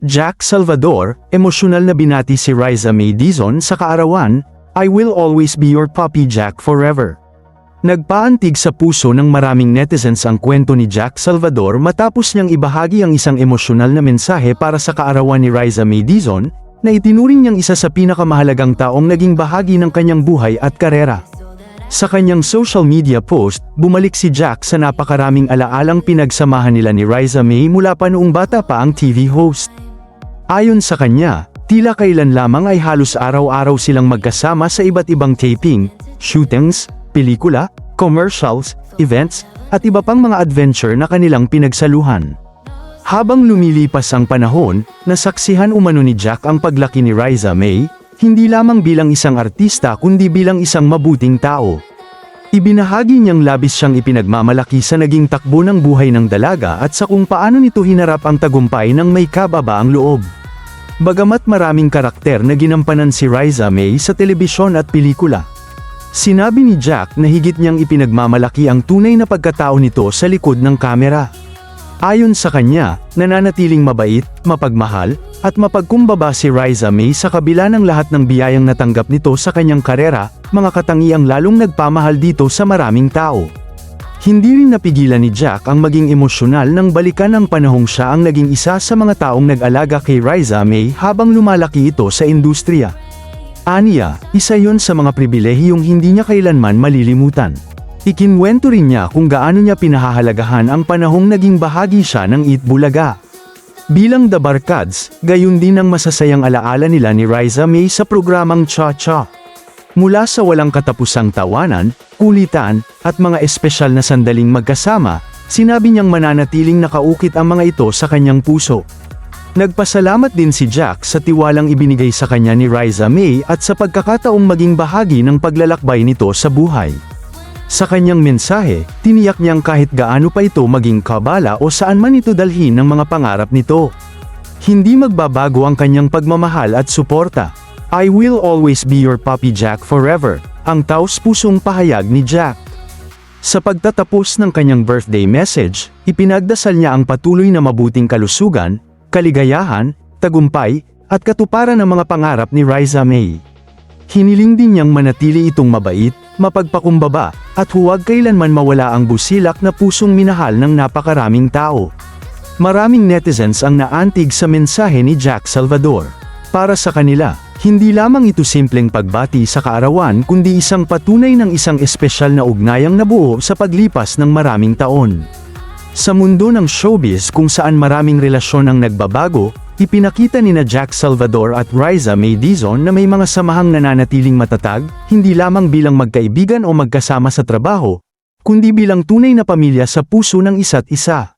Jack Salvador, emosyonal na binati si Riza May Dizon sa kaarawan, "I will always be your puppy Jack forever." Nagpaantig sa puso ng maraming netizens ang kwento ni Jack Salvador matapos niyang ibahagi ang isang emosyonal na mensahe para sa kaarawan ni Riza May Dizon, na itinuring niyang isa sa pinakamahalagang taong naging bahagi ng kanyang buhay at karera. Sa kanyang social media post, bumalik si Jack sa napakaraming alaalang pinagsamahan nila ni Riza May mula pa noong bata pa ang TV host. Ayon sa kanya, tila kailan lamang ay halos araw-araw silang magkasama sa iba't ibang taping, shootings, pelikula, commercials, events, at iba pang mga adventure na kanilang pinagsaluhan. Habang lumilipas ang panahon, nasaksihan umano ni Jack ang paglaki ni Riza May, hindi lamang bilang isang artista kundi bilang isang mabuting tao. Ibinahagi niyang labis siyang ipinagmamalaki sa naging takbo ng buhay ng dalaga at sa kung paano nito hinarap ang tagumpay ng may kababaang loob. Bagamat maraming karakter na ginampanan si Riza May sa telebisyon at pelikula, sinabi ni Jack na higit niyang ipinagmamalaki ang tunay na pagkatao nito sa likod ng kamera. Ayon sa kanya, nananatiling mabait, mapagmahal, at mapagkumbaba si Riza May sa kabila ng lahat ng biyayang natanggap nito sa kanyang karera, mga katangiang lalong nagpamahal dito sa maraming tao. Hindi rin napigilan ni Jack ang maging emosyonal nang balikan ang panahong siya ang naging isa sa mga taong nag-alaga kay Riza May habang lumalaki ito sa industriya. Aniya, isa yon sa mga pribilehiyong hindi niya kailanman malilimutan. Ikinwento rin niya kung gaano niya pinahahalagahan ang panahong naging bahagi siya ng Eat Bulaga. Bilang The Barkads, gayon din ang masasayang alaala nila ni Riza May sa programang Cha-Cha. Mula sa walang katapusang tawanan, kulitan, at mga espesyal na sandaling magkasama, sinabi niyang mananatiling nakaukit ang mga ito sa kanyang puso. Nagpasalamat din si Jack sa tiwalang ibinigay sa kanya ni Riza May at sa pagkakataong maging bahagi ng paglalakbay nito sa buhay. Sa kanyang mensahe, tiniyak niyang kahit gaano pa ito maging kabala o saan man ito dalhin ng mga pangarap nito, hindi magbabago ang kanyang pagmamahal at suporta. "I will always be your puppy Jack forever," ang taos-pusong pahayag ni Jack. Sa pagtatapos ng kanyang birthday message, ipinagdasal niya ang patuloy na mabuting kalusugan, kaligayahan, tagumpay, at katuparan ng mga pangarap ni Riza May. Hiniling din niyang manatili itong mabait, mapagpakumbaba, at huwag kailanman mawala ang busilak na pusong minahal ng napakaraming tao. Maraming netizens ang naantig sa mensahe ni Jack Salvador. Para sa kanila, hindi lamang ito simpleng pagbati sa kaarawan kundi isang patunay ng isang espesyal na ugnayang nabuo sa paglipas ng maraming taon. Sa mundo ng showbiz kung saan maraming relasyon ang nagbabago, ipinakita nina Jack Salvador at Riza May Dizon na may mga samahang nananatiling matatag, hindi lamang bilang magkaibigan o magkasama sa trabaho, kundi bilang tunay na pamilya sa puso ng isa't isa.